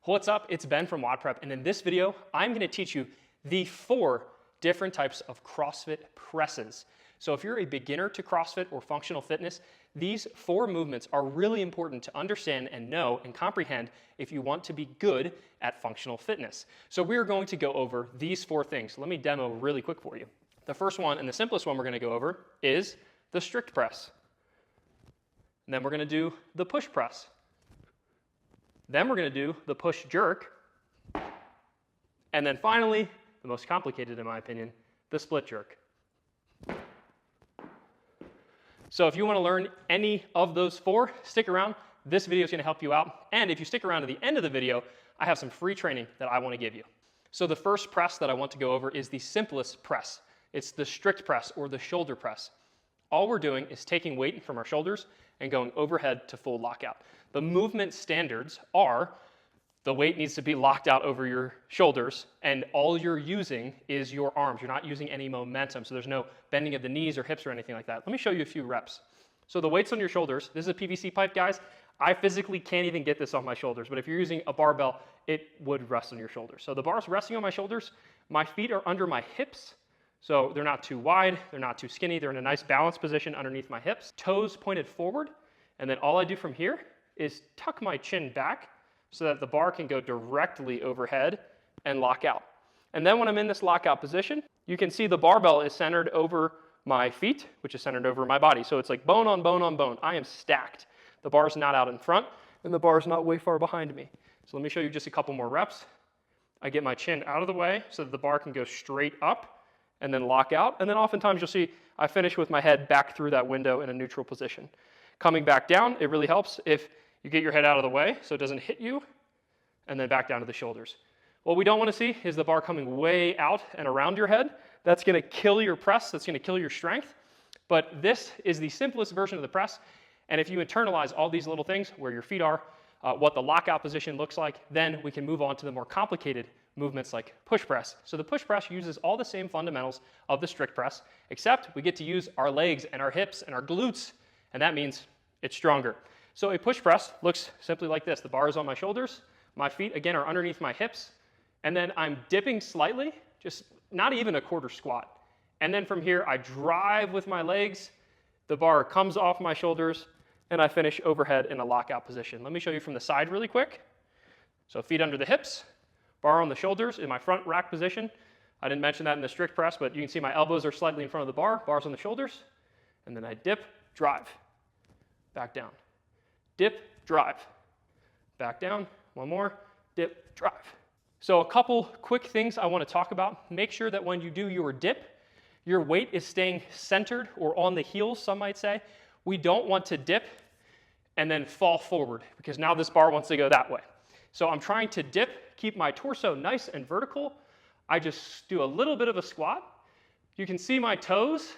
What's up? It's Ben from WODprep, and in this video, I'm going to teach you the 4 different types of CrossFit presses. So if you're a beginner to CrossFit or functional fitness, these 4 movements are really important to understand and know and comprehend if you want to be good at functional fitness. So we're going to go over these 4 things. Let me demo really quick for you. The first one and the simplest one we're going to go over is the strict press. And then we're going to do the push press. Then we're going to do the push jerk. And then finally, the most complicated in my opinion, the split jerk. So if you want to learn any of those 4, stick around. This video is going to help you out. And if you stick around to the end of the video, I have some free training that I want to give you. So the first press that I want to go over is the simplest press. It's the strict press or the shoulder press. All we're doing is taking weight from our shoulders and going overhead to full lockout. The movement standards are the weight needs to be locked out over your shoulders and all you're using is your arms. You're not using any momentum, so there's no bending of the knees or hips or anything like that. Let me show you a few reps. So the weight's on your shoulders. This is a PVC pipe, guys. I physically can't even get this on my shoulders, but if you're using a barbell, it would rest on your shoulders. So the bar's resting on my shoulders. My feet are under my hips. So they're not too wide, they're not too skinny, they're in a nice balanced position underneath my hips. Toes pointed forward, and then all I do from here is tuck my chin back so that the bar can go directly overhead and lock out. And then when I'm in this lockout position, you can see the barbell is centered over my feet, which is centered over my body. So it's like bone on bone on bone. I am stacked. The bar's not out in front, and the bar's not way far behind me. So let me show you just a couple more reps. I get my chin out of the way so that the bar can go straight up and then lock out. And then oftentimes you'll see I finish with my head back through that window in a neutral position. Coming back down, it really helps if you get your head out of the way so it doesn't hit you, and then back down to the shoulders. What we don't want to see is the bar coming way out and around your head. That's going to kill your press, that's going to kill your strength. But this is the simplest version of the press, and if you internalize all these little things, where your feet are, what the lockout position looks like, then we can move on to the more complicated movements like push press. So the push press uses all the same fundamentals of the strict press, except we get to use our legs and our hips and our glutes, and that means it's stronger. So a push press looks simply like this. The bar is on my shoulders, my feet again are underneath my hips, and then I'm dipping slightly, just not even a quarter squat. And then from here I drive with my legs, the bar comes off my shoulders, and I finish overhead in a lockout position. Let me show you from the side really quick. So feet under the hips, bar on the shoulders in my front rack position. I didn't mention that in the strict press, but you can see my elbows are slightly in front of the bar, bar's on the shoulders, and then I dip, drive, back down. Dip, drive, back down, one more, dip, drive. So a couple quick things I want to talk about. Make sure that when you do your dip, your weight is staying centered or on the heels, some might say. We don't want to dip and then fall forward because now this bar wants to go that way. So I'm trying to dip, keep my torso nice and vertical. I just do a little bit of a squat. You can see my toes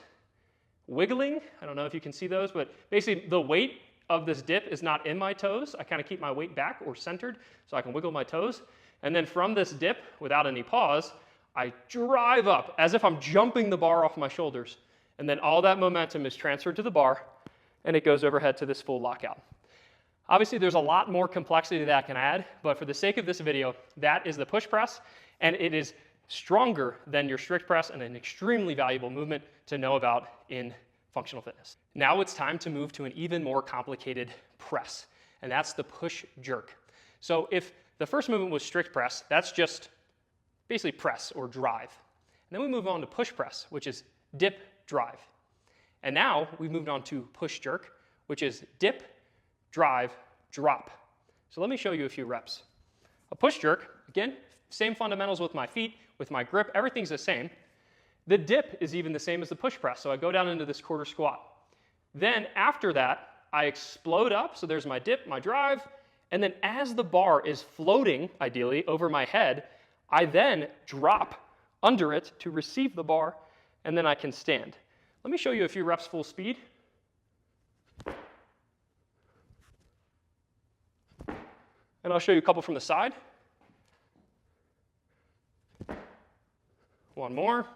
wiggling. I don't know if you can see those, but basically the weight of this dip is not in my toes. I kind of keep my weight back or centered so I can wiggle my toes. And then from this dip, without any pause, I drive up as if I'm jumping the bar off my shoulders. And then all that momentum is transferred to the bar and it goes overhead to this full lockout. Obviously, there's a lot more complexity that I can add, but for the sake of this video, that is the push press, and it is stronger than your strict press and an extremely valuable movement to know about in functional fitness. Now it's time to move to an even more complicated press, and that's the push jerk. So if the first movement was strict press, that's just basically press or drive. And then we move on to push press, which is dip, drive. And now we've moved on to push jerk, which is dip, drive, drop. So let me show you a few reps. A push jerk, again, same fundamentals with my feet, with my grip, everything's the same. The dip is even the same as the push press, so I go down into this quarter squat. Then after that, I explode up, so there's my dip, my drive, and then as the bar is floating, ideally, over my head, I then drop under it to receive the bar, and then I can stand. Let me show you a few reps full speed. And I'll show you a couple from the side. One more.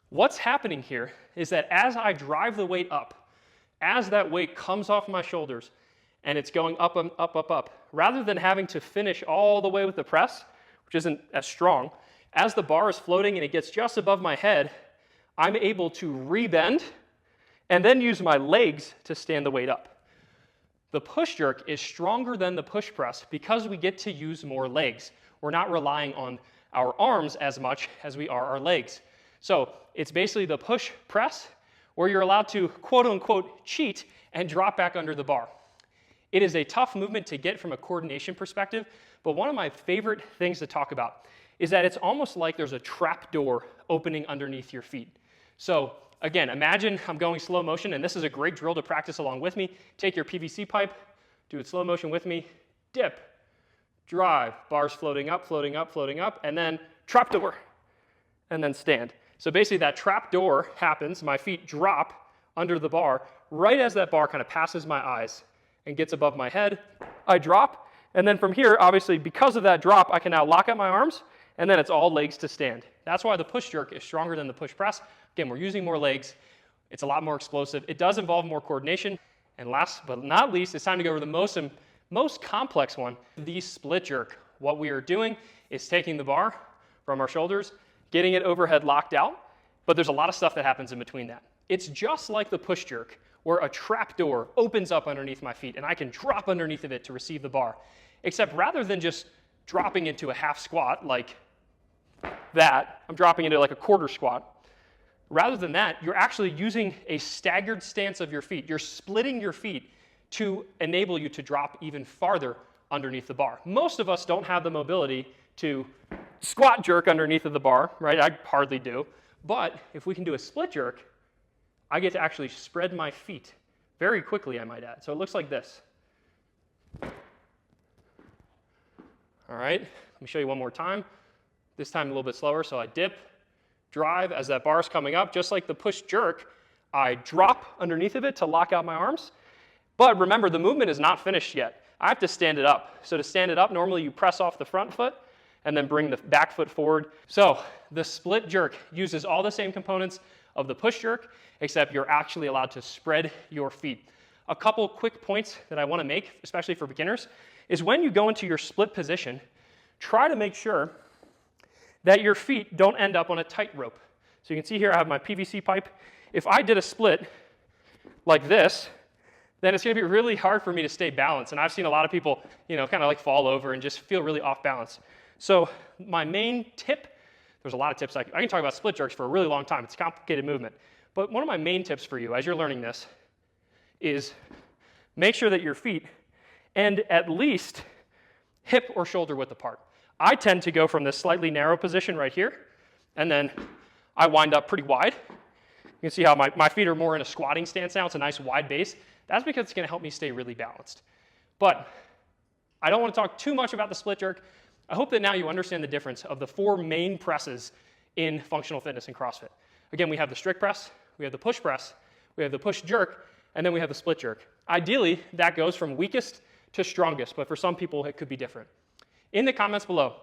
What's happening here is that as I drive the weight up, as that weight comes off my shoulders, and it's going up, up, up, up. Rather than having to finish all the way with the press, which isn't as strong, as the bar is floating and it gets just above my head, I'm able to rebend and then use my legs to stand the weight up. The push jerk is stronger than the push press because we get to use more legs. We're not relying on our arms as much as we are our legs. So it's basically the push press where you're allowed to quote unquote cheat and drop back under the bar. It is a tough movement to get from a coordination perspective, but one of my favorite things to talk about is that it's almost like there's a trap door opening underneath your feet. So again, imagine I'm going slow motion, and this is a great drill to practice along with me. Take your PVC pipe, do it slow motion with me, dip, drive, bars floating up, floating up, floating up, and then trap door, and then stand. So basically that trap door happens, my feet drop under the bar, right as that bar kind of passes my eyes and gets above my head, I drop, and then from here, obviously because of that drop, I can now lock out my arms, and then it's all legs to stand. That's why the push jerk is stronger than the push press. Again, we're using more legs. It's a lot more explosive. It does involve more coordination. And last but not least, it's time to go over the most complex one, the split jerk. What we are doing is taking the bar from our shoulders, getting it overhead locked out, but there's a lot of stuff that happens in between that. It's just like the push jerk, where a trap door opens up underneath my feet and I can drop underneath of it to receive the bar. Except rather than just dropping into a half squat like that, I'm dropping into like a quarter squat. Rather than that, you're actually using a staggered stance of your feet. You're splitting your feet to enable you to drop even farther underneath the bar. Most of us don't have the mobility to squat jerk underneath of the bar, right? I hardly do. But if we can do a split jerk, I get to actually spread my feet very quickly, I might add. So it looks like this. All right, let me show you one more time. This time a little bit slower, so I dip, drive as that bar is coming up. Just like the push jerk, I drop underneath of it to lock out my arms. But remember, the movement is not finished yet. I have to stand it up. So to stand it up, normally you press off the front foot and then bring the back foot forward. So the split jerk uses all the same components of the push jerk, except you're actually allowed to spread your feet. A couple quick points that I want to make, especially for beginners, is when you go into your split position, try to make sure that your feet don't end up on a tightrope. So you can see here I have my PVC pipe. If I did a split like this, then it's going to be really hard for me to stay balanced. And I've seen a lot of people, kind of like fall over and just feel really off balance. So my main tip, there's a lot of tips. I can talk about split jerks for a really long time. It's a complicated movement. But one of my main tips for you as you're learning this is make sure that your feet end at least hip or shoulder width apart. I tend to go from this slightly narrow position right here, and then I wind up pretty wide. You can see how my feet are more in a squatting stance now. It's a nice wide base. That's because it's going to help me stay really balanced. But I don't want to talk too much about the split jerk. I hope that now you understand the difference of the four main presses in functional fitness and CrossFit. Again, we have the strict press, we have the push press, we have the push jerk, and then we have the split jerk. Ideally, that goes from weakest to strongest, but for some people, it could be different. In the comments below,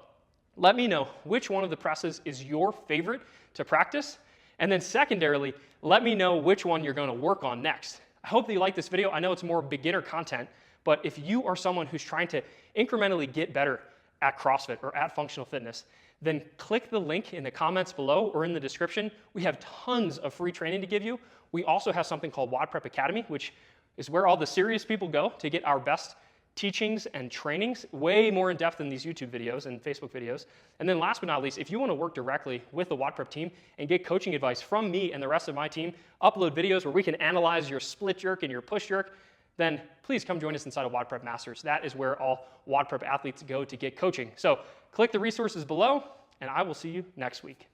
let me know which one of the presses is your favorite to practice, and then secondarily, let me know which one you're going to work on next. I hope that you like this video. I know it's more beginner content, but if you are someone who's trying to incrementally get better at CrossFit or at functional fitness, then click the link in the comments below or in the description. We have tons of free training to give you. We also have something called WODprep Academy, which is where all the serious people go to get our best teachings and trainings, way more in depth than these YouTube videos and Facebook videos. And then last but not least, if you want to work directly with the WODprep team and get coaching advice from me and the rest of my team, upload videos where we can analyze your split jerk and your push jerk, then please come join us inside of WODprep Masters. That is where all WODprep athletes go to get coaching. So click the resources below, and I will see you next week.